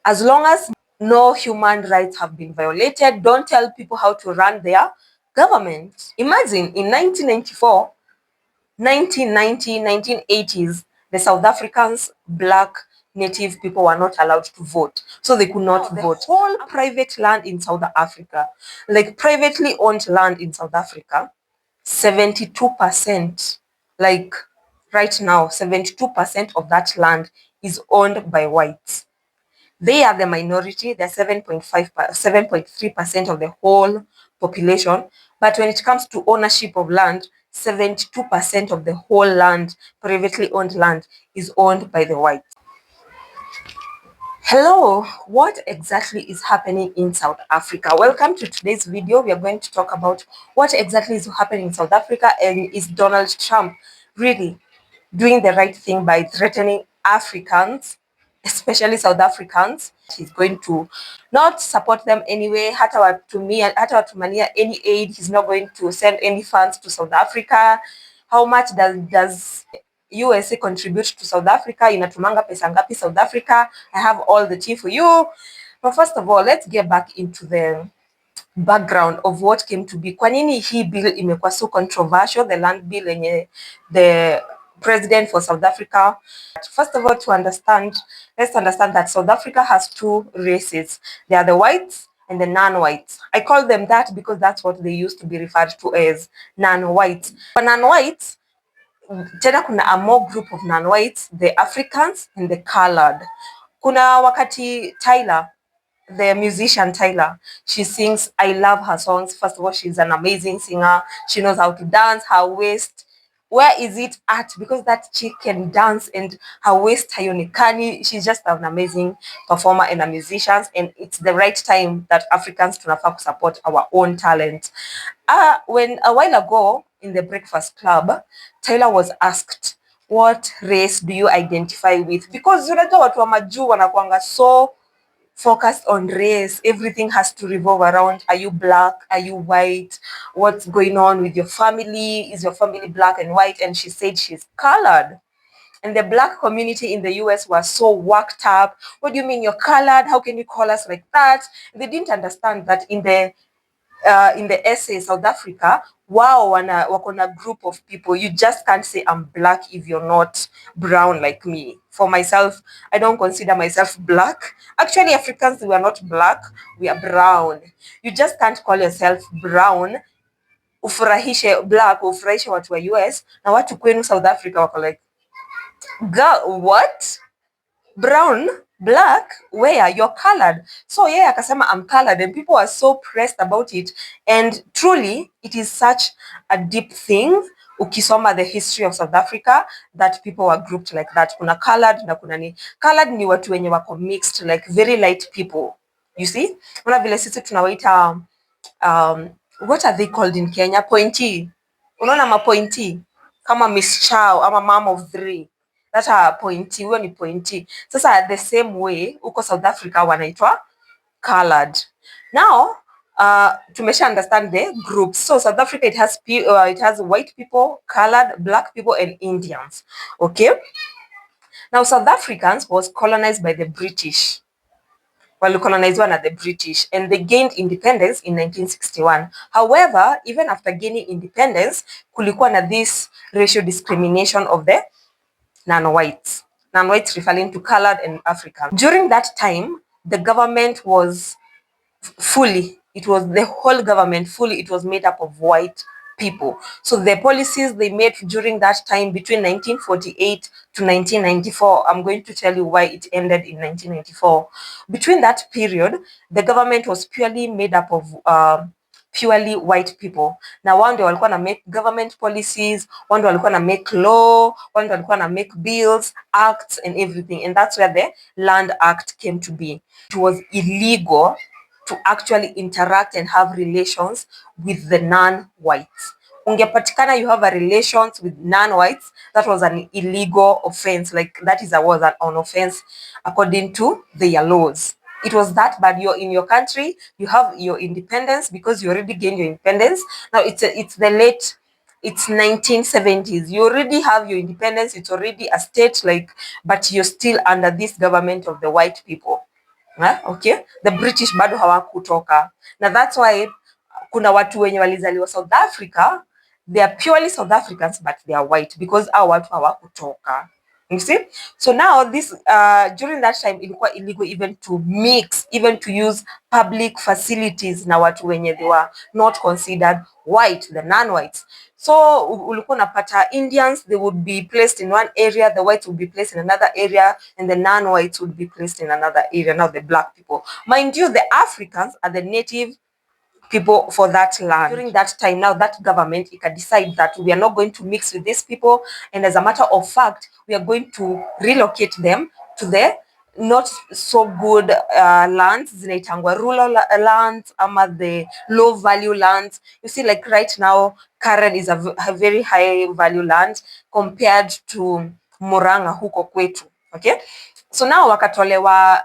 As long as no human rights have been violated, don't tell people how to run their government. Imagine in 1994, 1990, 1980s, the South Africans, black native people were not allowed to vote. So they could not vote. The whole private land in South Africa, like privately owned land in South Africa, 72%, like right now, 72% of that land is owned by whites. They are the minority, they're 7.3% of the whole population. But when it comes to ownership of land, 72% of the whole land, privately owned land, is owned by the whites. Hello, what exactly is happening in South Africa? Welcome to today's video. We are going to talk about what exactly is happening in South Africa, and is Donald Trump really doing the right thing by threatening Africans, especially South Africans? He's going to not support them anyway. Hata watumania any aid. He's not going to send any funds to South Africa. How much does USA contribute to South Africa? Inatumanga pesa ngapi South Africa? I have all the tea for you. But first of all, let's get back into the background of what came to be. Kwa nini hii bill imekuwa so controversial, the land bill yenye the president for South Africa? First of all, let's understand that South Africa has two races. They are the whites and the non-whites. I call them that because that's what they used to be referred to as non-whites. For non-whites, tena kuna a more group of non-whites, the Africans and the colored. Kuna wakati Tyler, the musician Tyler, she sings, I love her songs. First of all, she's an amazing singer. She knows how to dance, her waist. Where is it at? Because that chick can dance and her waist haionekani. She's just an amazing performer and a musician, and it's the right time that Africans tunafaa to support our own talent. When a while ago in the Breakfast Club, Tyler was asked, what race do you identify with? Because unajua watu wa majuu wanakuanga so focused on race. Everything has to revolve around, are you black? Are you white? What's going on with your family? Is your family black and white? And she said she's colored. And the black community in the US was so worked up. What do you mean you're colored? How can you call us like that? They didn't understand that in the essay South Africa, wow, wako na group of people. You just can't say I'm black if you're not brown like me. For myself, I don't consider myself black. Actually, Africans, we are not black, we are brown. You just can't call yourself brown ufurahishe black, ufurahishe watu wa US, na watu kwenu South Africa wako like, girl, what? Brown, black, where? You're colored. So yeah, akasema I'm colored, and people are so pressed about it. And truly, it is such a deep thing. Ukisoma the history of South Africa, that people were grouped like that. Kuna colored na kuna ni colored ni watu wenye wako mixed, like very light people. You see? Una vile sisi tunawaita what are they called in Kenya? Pointy. Unaona mapointy kama Miss Chow ama mom of three. That are pointy, huyo ni pointy. Sasa the same way uko South Africa wanaitwa colored. Now tumesha understand the groups. So South Africa, it has white people, colored, black people, and Indians. Okay. Now South Africans was colonized by the British. Walicolonizwa na the British, and they gained independence in 1961. However, even after gaining independence, kulikuwa na this racial discrimination of the non-whites. Non-whites referring to colored and African. During that time, the government was the whole government it was made up of white people. So the policies they made during that time between 1948 to 1994, I'm going to tell you why it ended in 1994. Between that period, the government was purely made up of purely white people. Now one ndio walikuwa na make government policies, one ndio walikuwa na make law, one ndio walikuwa na make bills, acts and everything. And that's where the Land Act came to be. It was illegal to actually interact and have relations with the non-whites. Ungepatikana you have a relations with non-whites, that was an illegal offense. Like that was an offense according to their laws. It was that bad. You're in your country, you have your independence because you already gained your independence. Now it's 1970s. You already have your independence. It's already a state, like, but you're still under this government of the white people. Okay, the British bado hawakutoka, na that's why kuna watu wenye walizaliwa South Africa, they are purely South Africans but they are white because hao watu hawakutoka. You see? So now this during that time ilikuwa illegal even to mix, even to use public facilities na watu wenye they were not considered white, the non-whites. So ulikuwa unapata Indians, they would be placed in one area, the whites would be placed in another area, and the non-whites would be placed in another area. Now the black people. Mind you, the Africans are the native people for that land. During that time, now that government it can decide that we are not going to mix with these people, and as a matter of fact, we are going to relocate them to the not so good lands, zinaitangwa rural lands, ama the low value lands. You see, like right now, Karen is a very high value land compared to Murang'a huko kwetu. Okay, so now wakatolewa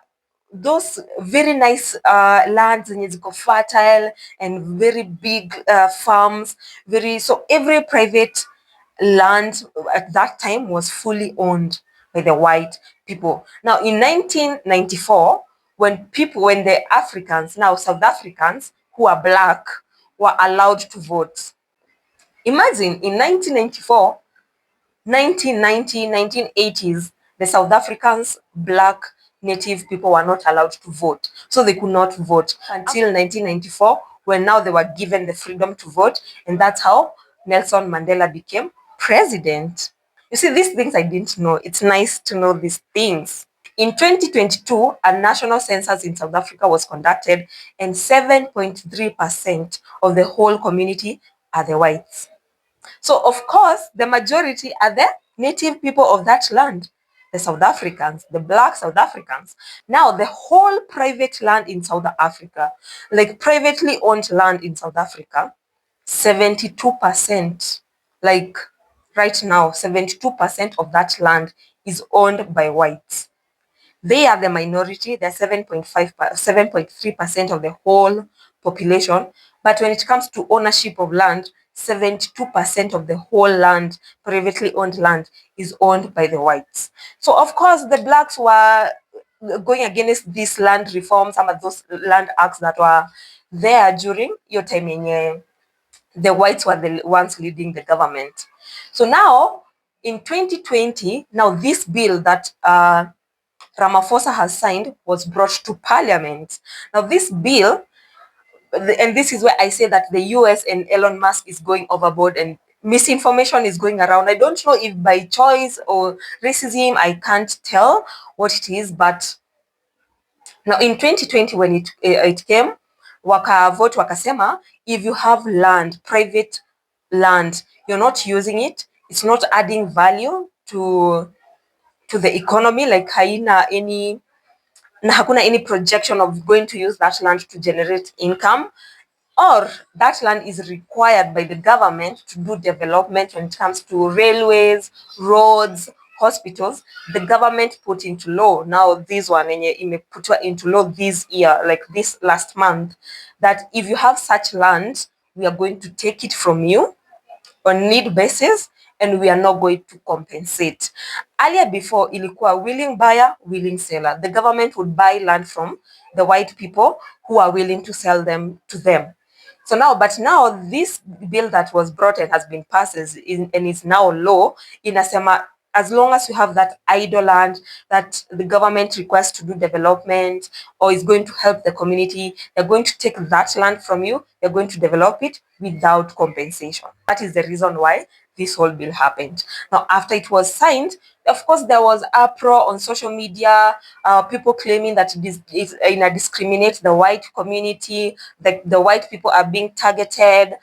those very nice lands zenye ziko fertile and very big farms, so every private land at that time was fully owned by the white people. Now in 1994, when the Africans, now South Africans who are black, were allowed to vote. Imagine in 1994, 1990, 1980s, the South Africans, black native people were not allowed to vote. So they could not vote until 1994, when now they were given the freedom to vote. And that's how Nelson Mandela became president. You see, these things I didn't know. It's nice to know these things. In 2022, a national census in South Africa was conducted, and 7.3% of the whole community are the whites. So of course, the majority are the native people of that land, the South Africans, the black South Africans. Now, the whole private land in South Africa, like privately owned land in South Africa, 72%, like right now, 72% of that land is owned by whites. They are the minority. They're 7.3% of the whole population. But when it comes to ownership of land, 72% of the whole land, privately owned land, is owned by the whites. So of course, the blacks were going against these land reforms, some of those land acts that were there during your time in the whites were the ones leading the government. So now, in 2020, now this bill that Ramaphosa has signed was brought to parliament. Now this bill, and this is where I say that the US and Elon Musk is going overboard and misinformation is going around. I don't know if by choice or racism, I can't tell what it is, but now in 2020 when it came, wakavote wakasema, if you have land, private land, you're not using it, it's not adding value to the economy, like haina any na hakuna any projection of going to use that land to generate income, or that land is required by the government to do development when it comes to railways, roads, hospitals, the government put into law. Now this one put into law this year, like this last month, that if you have such land, we are going to take it from you on need basis, and we are not going to compensate. Earlier before, ilikuwa willing buyer, willing seller. The government would buy land from the white people who are willing to sell them to them. So now, but now this bill that was brought and has been passed and is now law, inasema as long as you have that idle land that the government requests to do development or is going to help the community, they're going to take that land from you, they're going to develop it without compensation. That is the reason why this whole bill happened. Now, after it was signed, of course, there was uproar on social media, people claiming that this is discriminate the white community, the white people are being targeted.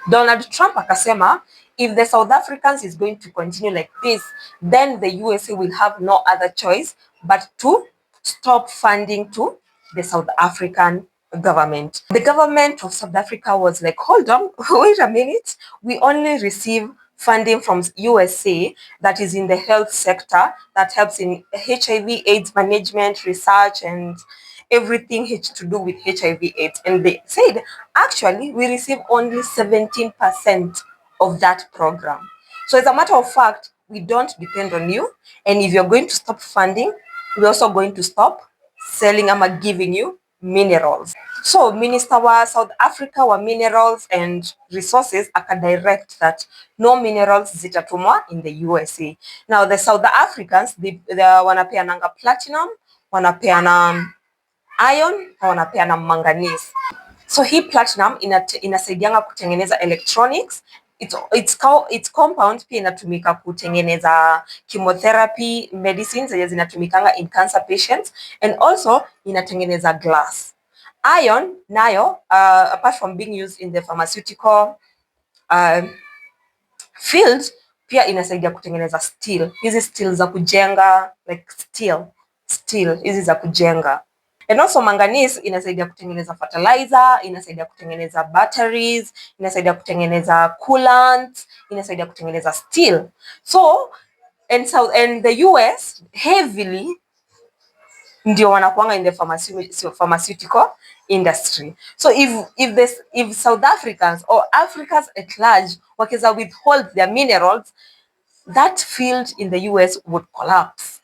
Donald Trump akasema, if the South Africans is going to continue like this, then the USA will have no other choice but to stop funding to the South African government. The government of South Africa was like, hold on, wait a minute. We only receive funding from USA that is in the health sector, that helps in HIV/AIDS management, research, and everything to do with HIV/AIDS. And they said, actually, we receive only 17% of that program. So as a matter of fact, we don't depend on you. And if you're going to stop funding, we're also going to stop selling ama giving you minerals. So minister wa South Africa wa minerals and resources akadirect that no minerals zitatumwa in the USA. Now the South Africans they wanapeananga platinum, wanapeana iron na wanapeana manganese. So hii platinum inasaidianga kutengeneza electronics. It's compound pia inatumika kutengeneza chemotherapy medicines zenye zinatumikanga in cancer patients, and also inatengeneza glass. Iron nayo apart from being used in the pharmaceutical field pia inasaidia kutengeneza steel. Hizi steel za kujenga, like steel hizi za kujenga. And also manganese inasaidia kutengeneza fertilizer, inasaidia kutengeneza batteries, inasaidia kutengeneza coolants, inasaidia kutengeneza steel. So and the US heavily ndio wanakuanga in the pharmaceutical industry. So if South Africans or Africans at large wakiweza withhold their minerals, that field in the US would collapse.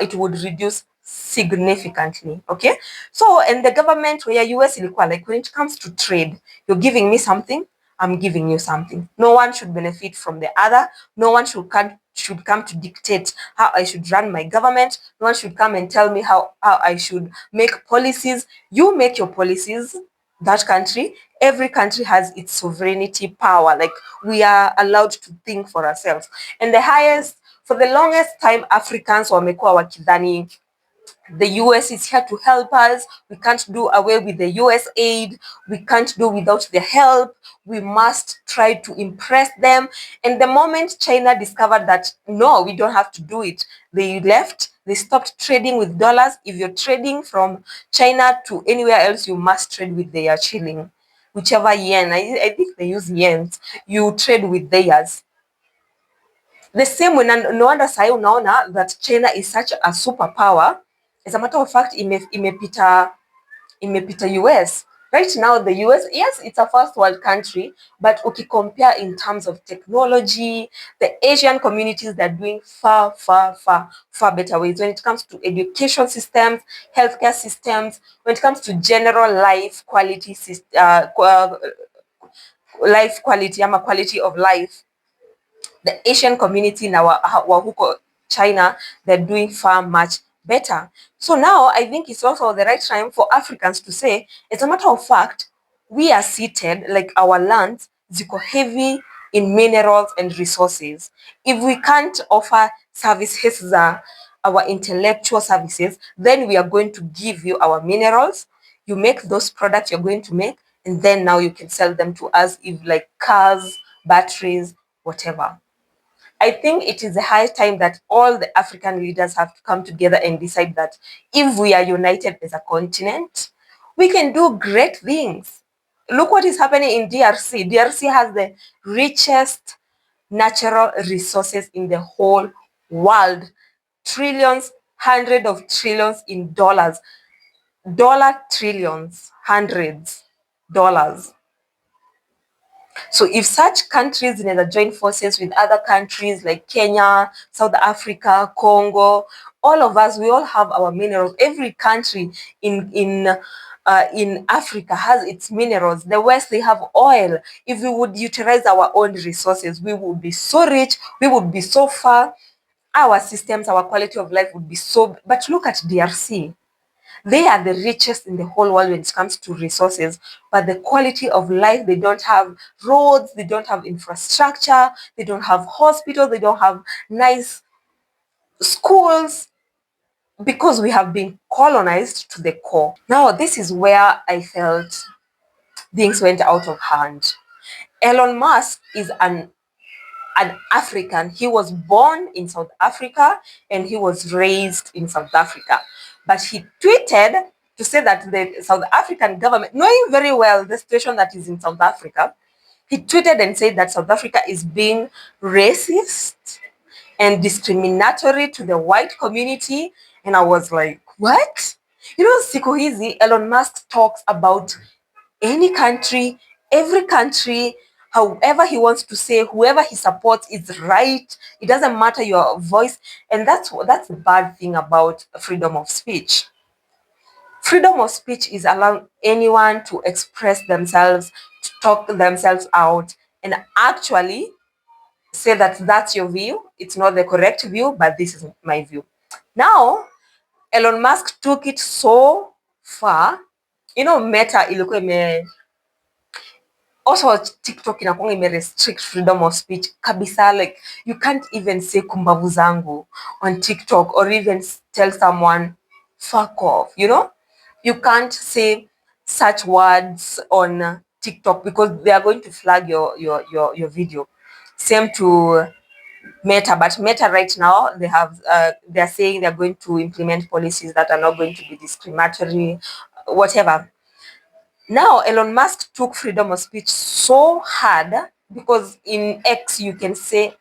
It would reduce significantly. Okay, so and the government where US ilikuwa like, when it comes to trade, you're giving me something, I'm giving you something. No one should benefit from the other. No one should come to dictate how I should run my government. No one should come and tell me how I should make policies. You make your policies. That country, every country has its sovereignty power. Like, we are allowed to think for ourselves. And for the longest time, Africans wamekuwa wakidhani the US is here to help us. We can't do away with the US aid. We can't do without their help. We must try to impress them. And the moment China discovered that, no, we don't have to do it, they left. They stopped trading with dollars. If you're trading from China to anywhere else, you must trade with their shilling, whichever yen. I think they use yens. You trade with theirs. The same way, no wonder sahi unaona that China is such a superpower. As a matter of fact, imepita US. Right now, the US, yes, it's a first world country, but compare in terms of technology, the Asian communities, they're doing far better ways when it comes to education systems, healthcare systems, when it comes to general life quality, life quality, quality of life. The Asian community now wa huko China, they're doing far much better. So now I think it's also the right time for Africans to say, as a matter of fact, we are seated, like our lands ziko heavy in minerals and resources. If we can't offer services, our intellectual services, then we are going to give you our minerals. You make those products you're going to make, and then now you can sell them to us, if like cars, batteries, whatever. I think it is a high time that all the African leaders have to come together and decide that if we are united as a continent, we can do great things. Look what is happening in DRC. DRC has the richest natural resources in the whole world. Trillions, hundreds of trillions in dollars. Trillions, hundreds dollars. So if such countries join forces with other countries like Kenya, South Africa, Congo, all of us, we all have our minerals. Every country in Africa has its minerals. The West, they have oil. If we would utilize our own resources, we would be so rich, we would be so far. Our systems, our quality of life would be so. But look at DRC. They are the richest in the whole world when it comes to resources, but the quality of life, they don't have roads, they don't have infrastructure, they don't have hospitals, they don't have nice schools, because we have been colonized to the core. Now, this is where I felt things went out of hand. Elon Musk is an African. He was born in South Africa and he was raised in South Africa. But he tweeted to say that the South African government, knowing very well the situation that is in South Africa, he tweeted and said that South Africa is being racist and discriminatory to the white community. And I was like, what? You know, siku hizi, Elon Musk talks about any country, every country, however he wants to say, whoever he supports is right. It doesn't matter your voice. And that's the bad thing about freedom of speech. Freedom of speech is allowing anyone to express themselves, to talk themselves out, and actually say that that's your view. It's not the correct view, but this is my view. Now, Elon Musk took it so far. Meta ilikuwa also TikTok inakuwa restrict freedom of speech kabisa, like you can't even say kumbavu zangu on TikTok or even tell someone fuck off, you can't say such words on TikTok because they are going to flag your video. Same to Meta, but Meta right now they are saying they're going to implement policies that are not going to be discriminatory, whatever. Now, Elon Musk took freedom of speech so hard because in X, you can say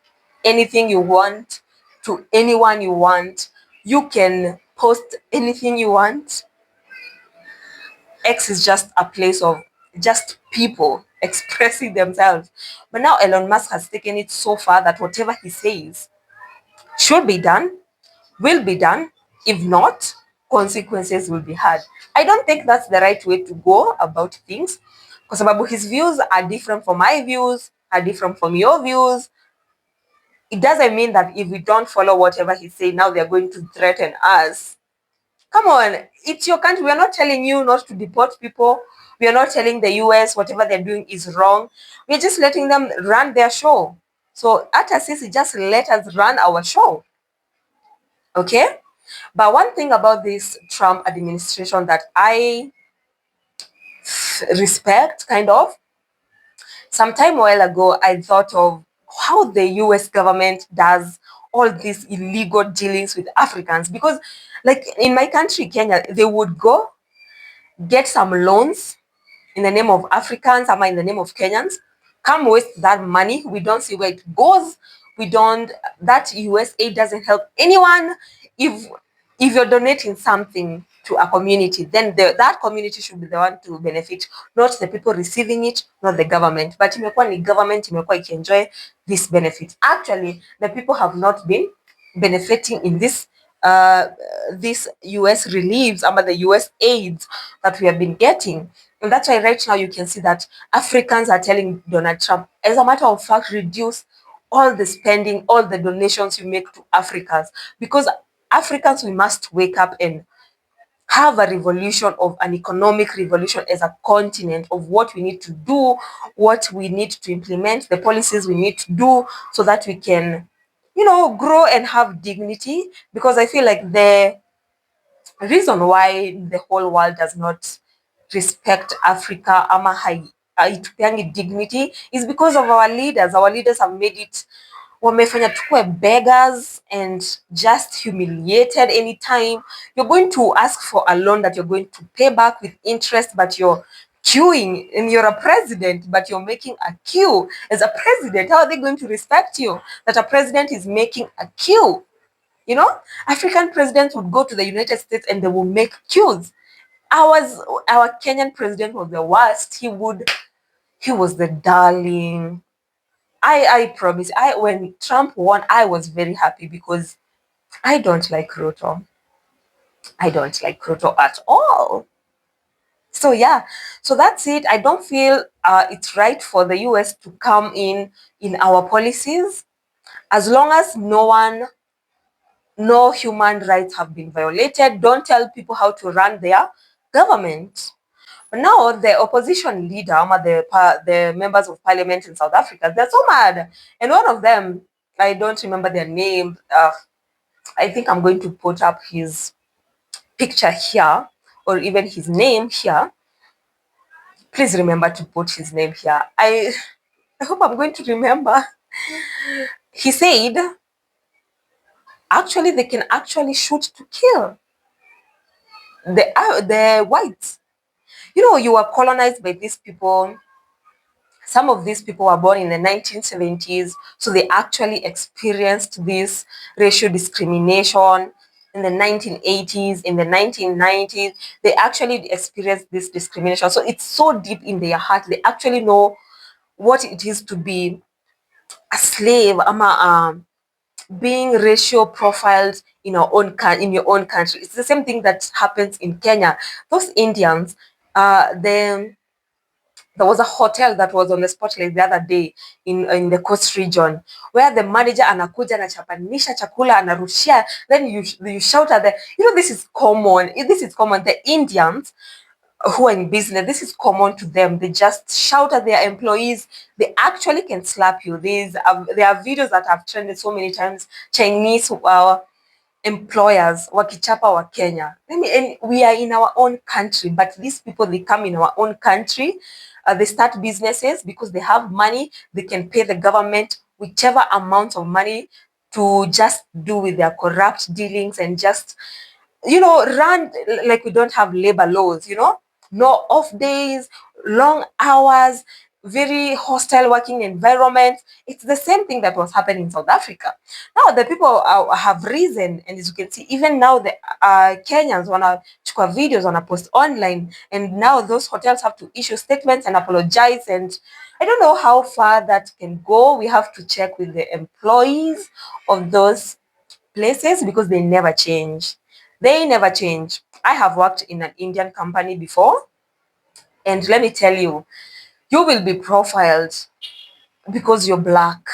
anything you want to anyone you want. You can post anything you want. X is just a place of just people expressing themselves. But now Elon Musk has taken it so far that whatever he says should be done, will be done. If not, consequences will be had. I don't think that's the right way to go about things, kwa sababu his views are different from my views, are different from your views. It doesn't mean that if we don't follow whatever he says, now they're going to threaten us. Come on, it's your country. We're not telling you not to deport people. We are not telling the US whatever they're doing is wrong. We're just letting them run their show. So at Assisi, just let us run our show. Okay? But one thing about this Trump administration that I respect, kind of, some time a while ago, I thought of how the US government does all these illegal dealings with Africans. Because, like in my country, Kenya, they would go get some loans in the name of Africans, in the name of Kenyans, come waste that money. We don't see where it goes. That US aid doesn't help anyone. If you're donating something to a community, then that community should be the one to benefit, not the people receiving it, not the government. But imekuwa ni government imekuwa ikienjoy this benefit. Actually, the people have not been benefiting in this US reliefs, the US aids that we have been getting. And that's why right now you can see that Africans are telling Donald Trump, as a matter of fact, reduce all the spending, all the donations you make to Africans, because Africans, we must wake up and have a revolution, of an economic revolution as a continent, of what we need to do, what we need to implement, the policies we need to do so that we can, grow and have dignity. Because I feel like the reason why the whole world does not respect Africa ama haitupeangi dignity is because of our leaders. Our leaders have made it, wamefanya tukue beggars and just humiliated. Anytime you're going to ask for a loan that you're going to pay back with interest, but you're queuing, and you're a president, but you're making a queue as a president. How are they going to respect you that a president is making a queue? African presidents would go to the United States and they will make queues. Our Kenyan president was the worst. He was the darling. I promise. When Trump won, I was very happy because I don't like Ruto. I don't like Ruto at all. So yeah, so that's it. I don't feel it's right for the US to come in our policies, as long as no human rights have been violated. Don't tell people how to run their government. But now the opposition leader, the members of parliament in South Africa, they're so mad. And one of them, I don't remember their name. I think I'm going to put up his picture here, or even his name here. Please remember to put his name here. I hope I'm going to remember. He said, actually, they can actually shoot to kill the whites. You were colonized by these people. Some of these people were born in the 1970s, so they actually experienced this racial discrimination in the 1980s, in the 1990s. They actually experienced this discrimination. So it's so deep in their heart. They actually know what it is to be a slave, being racial profiled in our own in your own country. It's the same thing that happens in Kenya. Those Indians, then there was a hotel that was on the spotlight the other day in the coast region, where the manager anakuja anachapanisha chakula anarushia, then you shout at the, this is common. This is common. The Indians who are in business, this is common to them. They just shout at their employees. They actually can slap you. There are videos that have trended so many times. Chinese employers wakichapa wa Kenya. And we are in our own country, but these people, they come in our own country. They start businesses because they have money. They can pay the government whichever amount of money to just do with their corrupt dealings and just, run like we don't have labor laws, no off days, long hours, very hostile working environment. It's the same thing that was happening in South Africa. Now the people have risen, and as you can see, even now the Kenyans wanna chukua videos, wanna post online, and now those hotels have to issue statements and apologize. And I don't know how far that can go. We have to check with the employees of those places because they never change. They never change. I have worked in an Indian company before, and let me tell you, you will be profiled because you're black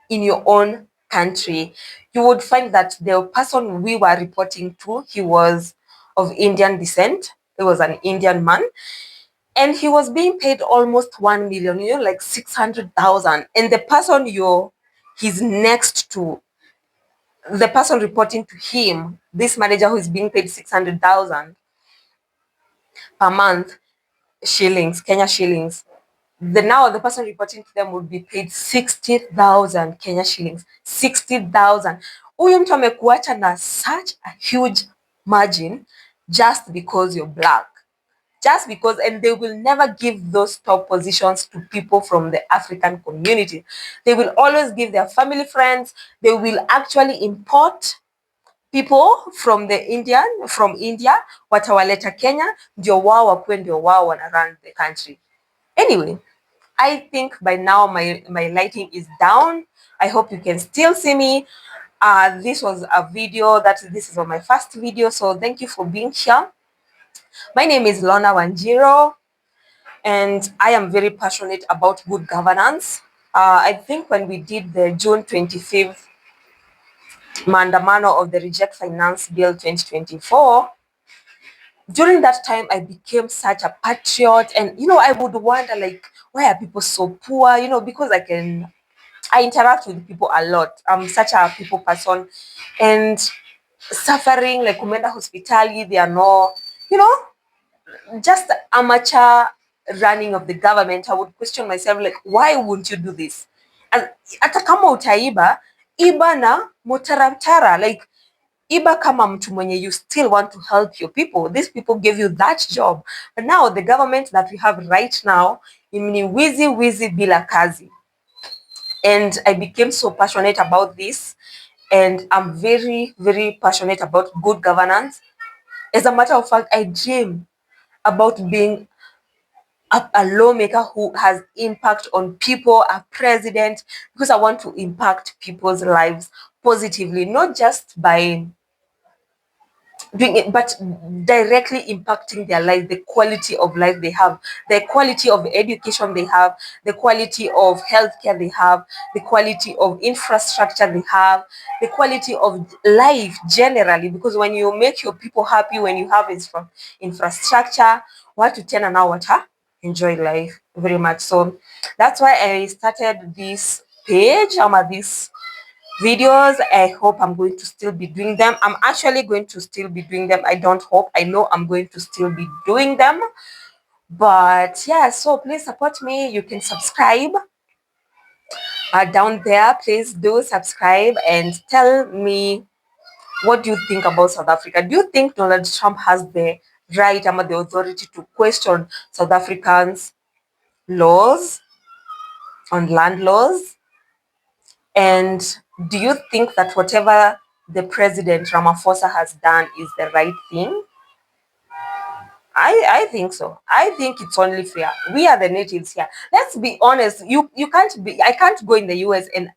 in your own country. You would find that the person we were reporting to, he was of Indian descent. He was an Indian man, and he was being paid almost 1 million, like 600,000. And the person he's next to, the person reporting to him, this manager who is being paid 600,000 per month, shillings, Kenya shillings. The person reporting to them would be paid 60,000 Kenya shillings. 60,000. Huyu mtu amekuacha na such a huge margin just because you're black. Just because, and they will never give those top positions to people from the African community. They will always give their family friends. They will actually import people from India, watawaleta Kenya, ndio wao wakuwe ndio wao wana run the country. Anyway, I think by now my lighting is down. I hope you can still see me. This was a video this is my first video, so thank you for being here. My name is Lona Wanjiru, and I am very passionate about good governance. I think when we did the June 25th maandamano of the Reject Finance Bill 2024, during that time I became such a patriot, and I would wonder, like, why are people so poor? Because I interact with people a lot. I'm such a people person, and suffering, like umeenda hospitali, they are no, just amateur running of the government. I would question myself, like, why wouldn't you do this? And hata kama utaiba, iba na mutaratara, like iba kama mtu mwenye, you still want to help your people. These people gave you that job. But now the government that we have right now, ni wizi bila kazi. And I became so passionate about this, and I'm very, very passionate about good governance. As a matter of fact, I dream about being a lawmaker who has impact on people, a president, because I want to impact people's lives positively, not just by doing it, but directly impacting their life, the quality of life they have, the quality of education they have, the quality of healthcare they have, the quality of infrastructure they have, the quality of life generally. Because when you make your people happy, when you have infrastructure, watu tena now enjoy life very much. So that's why I started this page, this videos. I hope I'm going to still be doing them. I'm actually going to still be doing them. I don't hope, I know I'm going to still be doing them. But yeah, so please support me. You can subscribe down there. Please do subscribe and tell me, what do you think about South Africa? Do you think Donald Trump has the right, or the authority to question South Africans' laws on land laws? And do you think that whatever the president Ramaphosa has done is the right thing? I think so. I think it's only fair. We are the natives here. Let's be honest. You can't be. I can't go in the US and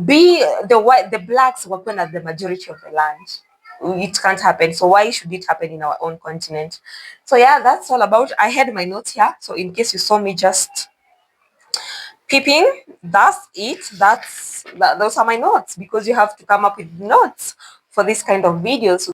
be the blacks working at the majority of the land. It can't happen. So why should it happen in our own continent? So yeah, that's all about. I had my notes here. So in case you saw me just peeping, that's it. Those are my notes, because you have to come up with notes for this kind of videos.